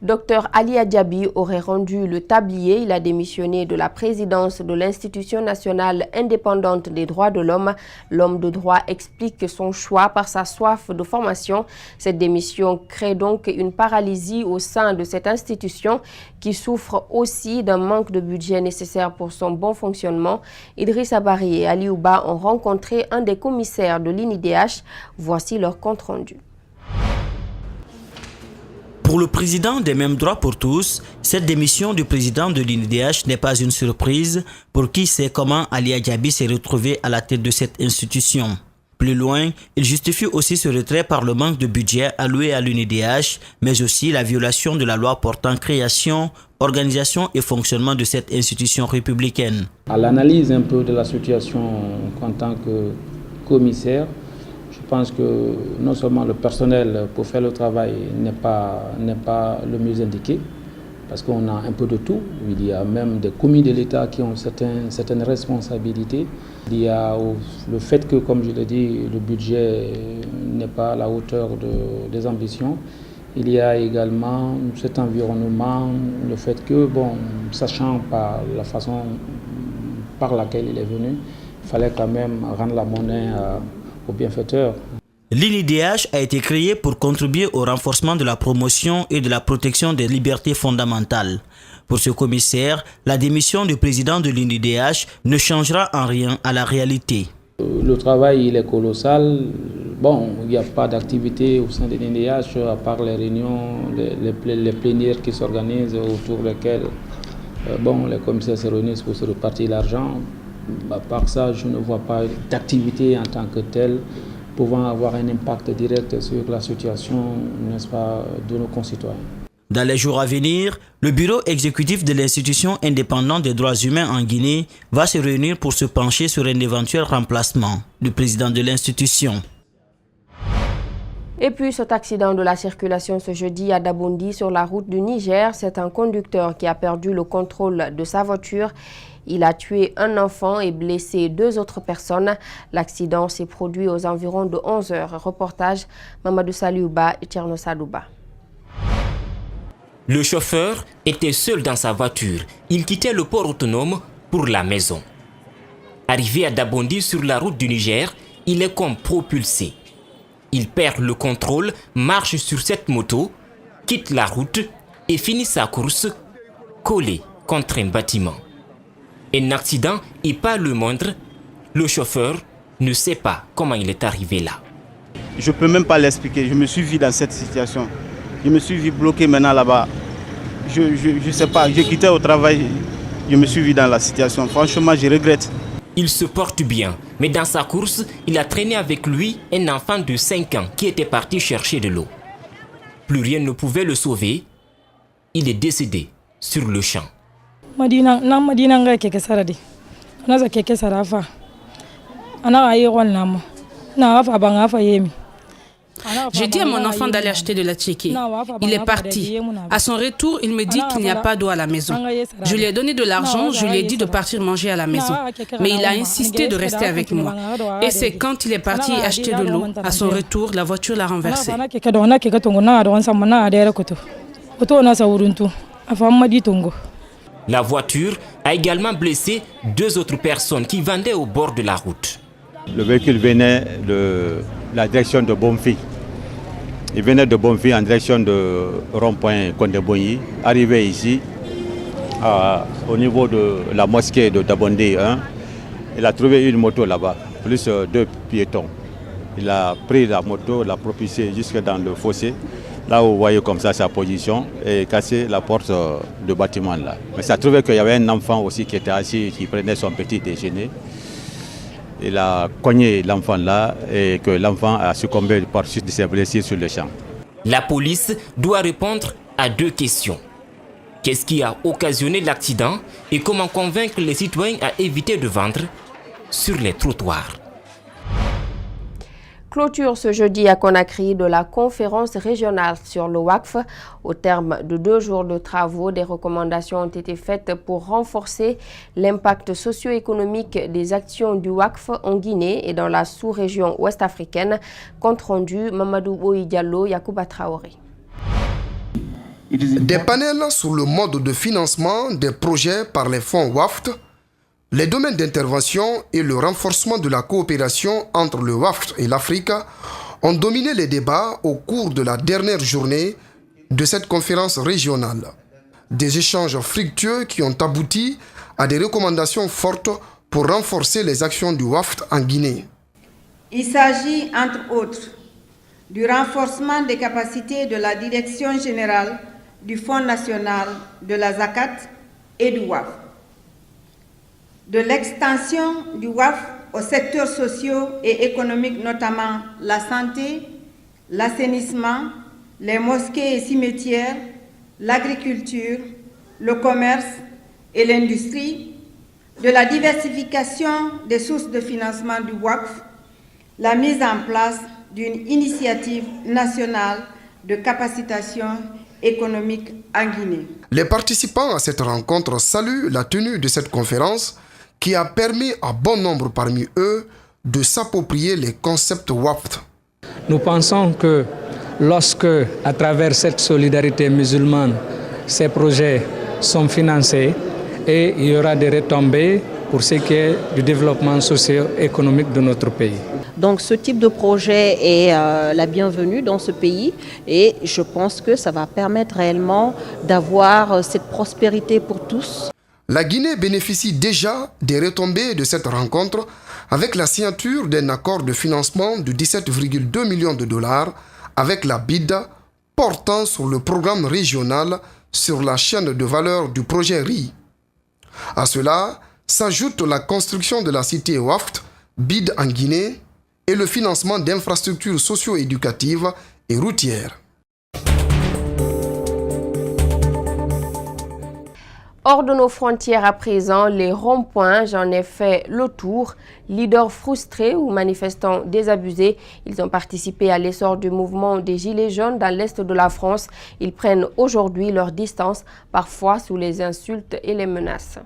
Dr Ali Diaby aurait rendu le tablier. Il a démissionné de la présidence de l'Institution nationale indépendante des droits de l'homme. L'homme de droit explique son choix par sa soif de formation. Cette démission crée donc une paralysie au sein de cette institution qui souffre aussi d'un manque de budget nécessaire pour son bon fonctionnement. Idrissa Bari et Ali Ouba ont rencontré un des commissaires de l'INIDH. Voici leur compte rendu. Pour le président des mêmes droits pour tous, cette démission du président de l'INIDH n'est pas une surprise pour qui sait comment Ali Diaby s'est retrouvé à la tête de cette institution. Plus loin, il justifie aussi ce retrait par le manque de budget alloué à l'INIDH, mais aussi la violation de la loi portant création, organisation et fonctionnement de cette institution républicaine. À l'analyse un peu de la situation en tant que commissaire, je pense que non seulement le personnel pour faire le travail n'est pas le mieux indiqué, parce qu'on a un peu de tout. Il y a même des commis de l'État qui ont certaines responsabilités. Il y a le fait que, comme je l'ai dit, le budget n'est pas à la hauteur des ambitions. Il y a également cet environnement, le fait que, sachant par la façon par laquelle il est venu, il fallait quand même rendre la monnaie aux bienfaiteurs. L'INIDH a été créé pour contribuer au renforcement de la promotion et de la protection des libertés fondamentales. Pour ce commissaire, la démission du président de l'INIDH ne changera en rien à la réalité. Le travail il est colossal. Il n'y a pas d'activité au sein de l'INIDH à part les réunions, les plénières qui s'organisent autour desquelles les commissaires se réunissent pour se repartir l'argent. À part ça, je ne vois pas d'activité en tant que telle pouvant avoir un impact direct sur la situation, n'est-ce pas, de nos concitoyens. Dans les jours à venir, le bureau exécutif de l'Institution indépendante des droits humains en Guinée va se réunir pour se pencher sur un éventuel remplacement du président de l'institution. Et puis cet accident de la circulation ce jeudi à Dabondi sur la route du Niger, c'est un conducteur qui a perdu le contrôle de sa voiture. Il a tué un enfant et blessé 2 autres personnes. L'accident s'est produit aux environs de 11 h. Reportage Mamadou Saliouba et Tierno Sadouba. Le chauffeur était seul dans sa voiture. Il quittait le port autonome pour la maison. Arrivé à Dabondi sur la route du Niger, il est comme propulsé. Il perd le contrôle, marche sur cette moto, quitte la route et finit sa course collé contre un bâtiment. Un accident et pas le moindre, le chauffeur ne sait pas comment il est arrivé là. Je ne peux même pas l'expliquer, je me suis vu dans cette situation. Je me suis vu bloqué maintenant là-bas. Je ne sais pas, j'ai quitté au travail, je me suis vu dans la situation. Franchement, je regrette. Il se porte bien, mais dans sa course, il a traîné avec lui un enfant de 5 ans qui était parti chercher de l'eau. Plus rien ne pouvait le sauver. Il est décédé sur le champ. J'ai dit à mon enfant d'aller acheter de la tchéké. Il est parti. À son retour, il me dit qu'il n'y a pas d'eau à la maison. Je lui ai donné de l'argent, je lui ai dit de partir manger à la maison. Mais il a insisté de rester avec moi. Et c'est quand il est parti acheter de l'eau, à son retour, la voiture l'a renversé. La voiture a également blessé 2 autres personnes qui vendaient au bord de la route. Le véhicule venait de la direction de Bonfi. Il venait de Bonfi en direction de rond-point Kondeboyi. Arrivé ici, au niveau de la mosquée de Dabondi 1, il a trouvé une moto là-bas, plus 2 piétons. Il a pris la moto, l'a propulsé jusque dans le fossé. Là où vous voyez comme ça sa position et cassé la porte du bâtiment là. Mais ça a trouvé qu'il y avait un enfant aussi qui était assis, qui prenait son petit déjeuner. Il a cogné l'enfant là et que l'enfant a succombé par suite de ses blessures sur le champ. La police doit répondre à 2 questions. Qu'est-ce qui a occasionné l'accident et comment convaincre les citoyens à éviter de vendre sur les trottoirs? Clôture ce jeudi à Conakry de la conférence régionale sur le WACF. Au terme de 2 jours de travaux, des recommandations ont été faites pour renforcer l'impact socio-économique des actions du WACF en Guinée et dans la sous-région ouest-africaine. Compte rendu, Mamadou Boy Diallo, Yacouba Traoré. Des panels sur le mode de financement des projets par les fonds WAFT, les domaines d'intervention et le renforcement de la coopération entre le WAFT et l'Afrique ont dominé les débats au cours de la dernière journée de cette conférence régionale. Des échanges fructueux qui ont abouti à des recommandations fortes pour renforcer les actions du WAFT en Guinée. Il s'agit, entre autres, du renforcement des capacités de la Direction générale du Fonds national de la Zakat et du WAF, de l'extension du WAF aux secteurs sociaux et économiques, notamment la santé, l'assainissement, les mosquées et cimetières, l'agriculture, le commerce et l'industrie, de la diversification des sources de financement du WAF, la mise en place d'une initiative nationale de capacitation économique en Guinée. Les participants à cette rencontre saluent la tenue de cette conférence qui a permis à bon nombre parmi eux de s'approprier les concepts WAFT. Nous pensons que lorsque, à travers cette solidarité musulmane, ces projets sont financés et il y aura des retombées pour ce qui est du développement socio-économique de notre pays. Donc ce type de projet est la bienvenue dans ce pays et je pense que ça va permettre réellement d'avoir cette prospérité pour tous. La Guinée bénéficie déjà des retombées de cette rencontre avec la signature d'un accord de financement de 17,2 millions de dollars avec la BID portant sur le programme régional sur la chaîne de valeur du projet RI. À cela s'ajoute la construction de la cité WAFT, BID en Guinée, et le financement d'infrastructures socio-éducatives et routières. Hors de nos frontières à présent, les ronds-points, j'en ai fait le tour. Leaders frustrés ou manifestants désabusés, ils ont participé à l'essor du mouvement des Gilets jaunes dans l'est de la France. Ils prennent aujourd'hui leur distance, parfois sous les insultes et les menaces.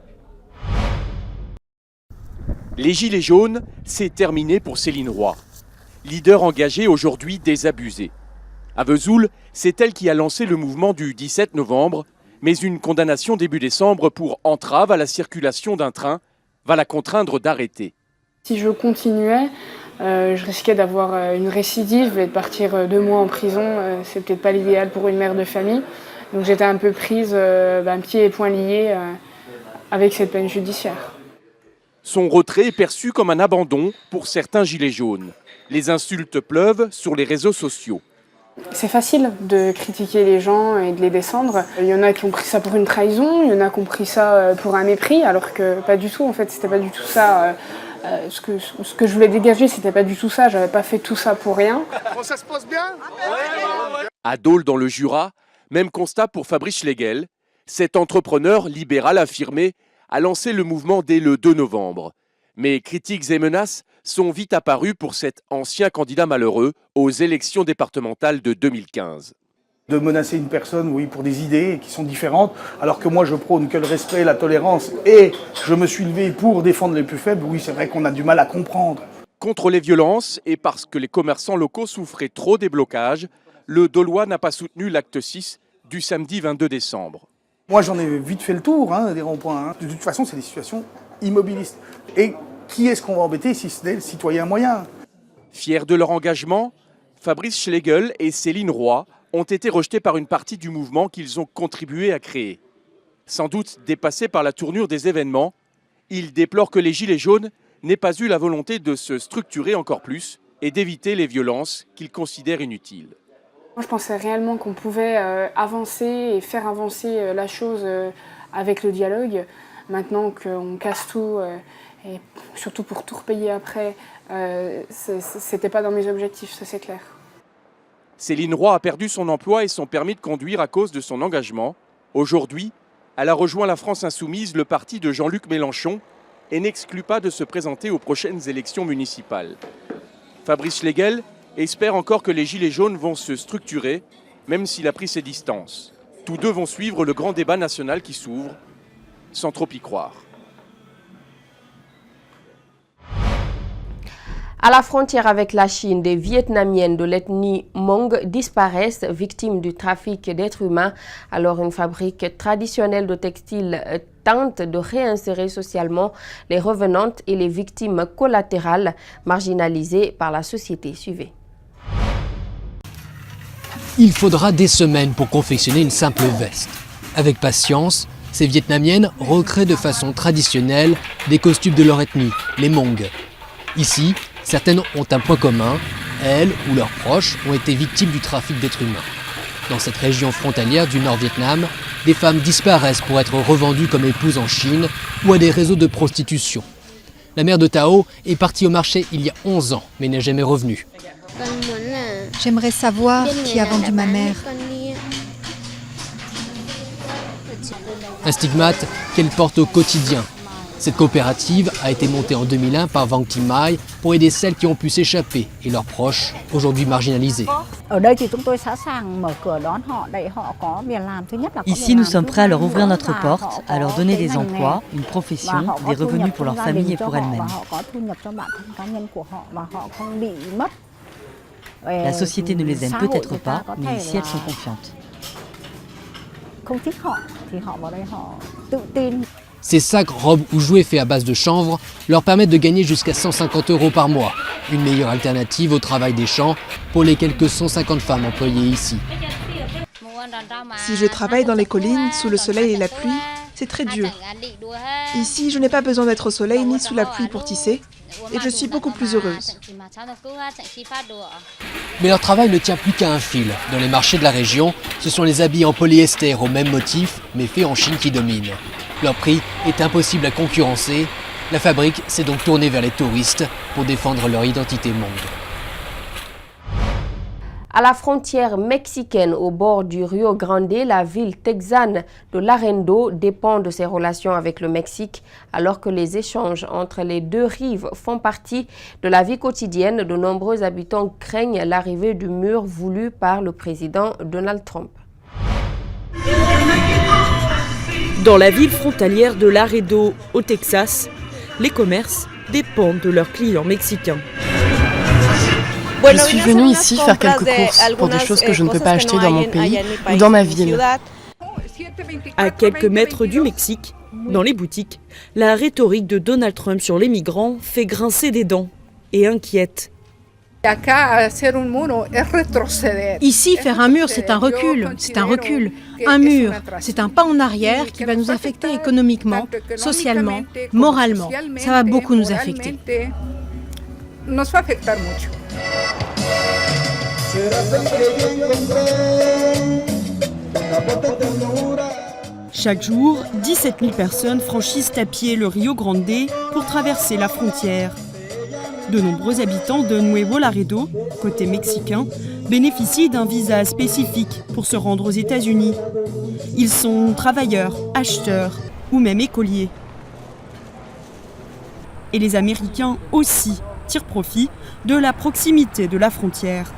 Les Gilets jaunes, c'est terminé pour Céline Roy. Leader engagée aujourd'hui désabusée. À Vesoul, c'est elle qui a lancé le mouvement du 17 novembre, mais une condamnation début décembre pour entrave à la circulation d'un train va la contraindre d'arrêter. Si je continuais, je risquais d'avoir une récidive et de partir 2 mois en prison. C'est peut-être pas l'idéal pour une mère de famille. Donc j'étais un peu prise, pieds et poings liés avec cette peine judiciaire. Son retrait est perçu comme un abandon pour certains gilets jaunes. Les insultes pleuvent sur les réseaux sociaux. C'est facile de critiquer les gens et de les descendre. Il y en a qui ont pris ça pour une trahison, il y en a qui ont pris ça pour un mépris, alors que pas du tout. En fait, c'était pas du tout ça. Ce que je voulais dégager, c'était pas du tout ça. J'avais pas fait tout ça pour rien. Ça se passe bien ? À Dole, dans le Jura, même constat pour Fabrice Schlegel. Cet entrepreneur libéral affirmé a lancé le mouvement dès le 2 novembre. Mais critiques et menaces sont vite apparues pour cet ancien candidat malheureux aux élections départementales de 2015. De menacer une personne, oui, pour des idées qui sont différentes, alors que moi je prône que le respect, la tolérance, et je me suis levé pour défendre les plus faibles, oui, c'est vrai qu'on a du mal à comprendre. Contre les violences et parce que les commerçants locaux souffraient trop des blocages, le Dolois n'a pas soutenu l'acte 6 du samedi 22 décembre. Moi j'en ai vite fait le tour des ronds-points. De toute façon, c'est des situations immobilistes. Et qui est-ce qu'on va embêter si ce n'est le citoyen moyen ? Fiers de leur engagement, Fabrice Schlegel et Céline Roy ont été rejetés par une partie du mouvement qu'ils ont contribué à créer. Sans doute dépassés par la tournure des événements, ils déplorent que les Gilets jaunes n'aient pas eu la volonté de se structurer encore plus et d'éviter les violences qu'ils considèrent inutiles. Moi, je pensais réellement qu'on pouvait avancer et faire avancer la chose avec le dialogue. Maintenant qu'on casse tout, et surtout pour tout repayer après, c'était pas dans mes objectifs, ça c'est clair. Céline Roy a perdu son emploi et son permis de conduire à cause de son engagement. Aujourd'hui, elle a rejoint la France Insoumise, le parti de Jean-Luc Mélenchon, et n'exclut pas de se présenter aux prochaines élections municipales. Fabrice Schlegel espère encore que les Gilets jaunes vont se structurer, même s'il a pris ses distances. Tous deux vont suivre le grand débat national qui s'ouvre, sans trop y croire. À la frontière avec la Chine, des Vietnamiennes de l'ethnie Hmong disparaissent, victimes du trafic d'êtres humains. Alors une fabrique traditionnelle de textiles tente de réinsérer socialement les revenantes et les victimes collatérales marginalisées par la société. Suivez. Il faudra des semaines pour confectionner une simple veste. Avec patience, ces Vietnamiennes recréent de façon traditionnelle des costumes de leur ethnie, les Hmong. Ici, certaines ont un point commun, elles ou leurs proches ont été victimes du trafic d'êtres humains. Dans cette région frontalière du Nord-Vietnam, des femmes disparaissent pour être revendues comme épouses en Chine ou à des réseaux de prostitution. La mère de Tao est partie au marché il y a 11 ans, mais n'est jamais revenue. J'aimerais savoir qui a vendu ma mère. Un stigmate qu'elle porte au quotidien. Cette coopérative a été montée en 2001 par Vang Thi Mai pour aider celles qui ont pu s'échapper et leurs proches, aujourd'hui marginalisés. Ici, nous sommes prêts à leur ouvrir notre porte, à leur donner des emplois, une profession, des revenus pour leur famille et pour elles-mêmes. La société ne les aime peut-être pas, mais ici, elles sont confiantes. Ces sacs, robes ou jouets faits à base de chanvre leur permettent de gagner jusqu'à 150 € par mois. Une meilleure alternative au travail des champs pour les quelques 150 femmes employées ici. Si je travaille dans les collines, sous le soleil et la pluie, c'est très dur. Ici, je n'ai pas besoin d'être au soleil ni sous la pluie pour tisser, et je suis beaucoup plus heureuse. Mais leur travail ne tient plus qu'à un fil. Dans les marchés de la région, ce sont les habits en polyester au même motif, mais faits en Chine qui dominent. Leur prix est impossible à concurrencer. La fabrique s'est donc tournée vers les touristes pour défendre leur identité Hmong. À la frontière mexicaine, au bord du Rio Grande, la ville texane de Laredo dépend de ses relations avec le Mexique, alors que les échanges entre les deux rives font partie de la vie quotidienne. De nombreux habitants craignent l'arrivée du mur voulu par le président Donald Trump. Dans la ville frontalière de Laredo, au Texas, les commerces dépendent de leurs clients mexicains. Je suis venue ici faire quelques courses pour des choses que je ne peux pas acheter dans mon pays ou dans ma ville. À quelques mètres du Mexique, dans les boutiques, la rhétorique de Donald Trump sur les migrants fait grincer des dents et inquiète. Ici, faire un mur, c'est un recul. C'est un recul. Un mur, c'est un pas en arrière qui va nous affecter économiquement, socialement, moralement. Ça va beaucoup nous affecter. Chaque jour, 17 000 personnes franchissent à pied le Rio Grande pour traverser la frontière. De nombreux habitants de Nuevo Laredo, côté mexicain, bénéficient d'un visa spécifique pour se rendre aux États-Unis. Ils sont travailleurs, acheteurs ou même écoliers. Et les Américains aussi tirent profit de la proximité de la frontière.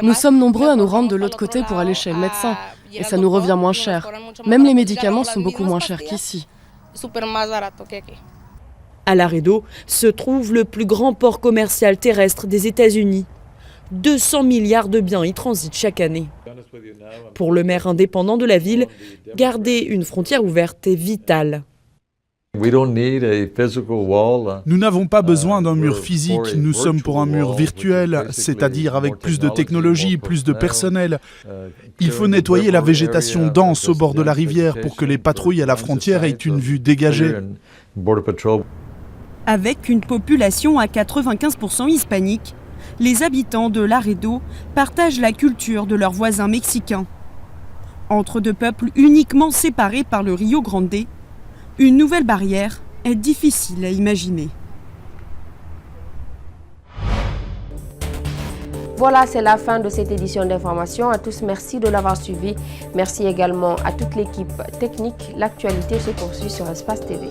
Nous sommes nombreux à nous rendre de l'autre côté pour aller chez le médecin, et ça nous revient moins cher. Même les médicaments sont beaucoup moins chers qu'ici. À Laredo se trouve le plus grand port commercial terrestre des États-Unis. 200 milliards de biens y transitent chaque année. Pour le maire indépendant de la ville, garder une frontière ouverte est vital. Nous n'avons pas besoin d'un mur physique, nous sommes pour un mur virtuel, c'est-à-dire avec plus de technologie, plus de personnel. Il faut nettoyer la végétation dense au bord de la rivière pour que les patrouilles à la frontière aient une vue dégagée. Avec une population à 95% hispanique, les habitants de Laredo partagent la culture de leurs voisins mexicains. Entre deux peuples uniquement séparés par le Rio Grande, une nouvelle barrière est difficile à imaginer. Voilà, c'est la fin de cette édition d'information. À tous, merci de l'avoir suivi. Merci également à toute l'équipe technique. L'actualité se poursuit sur Espace TV.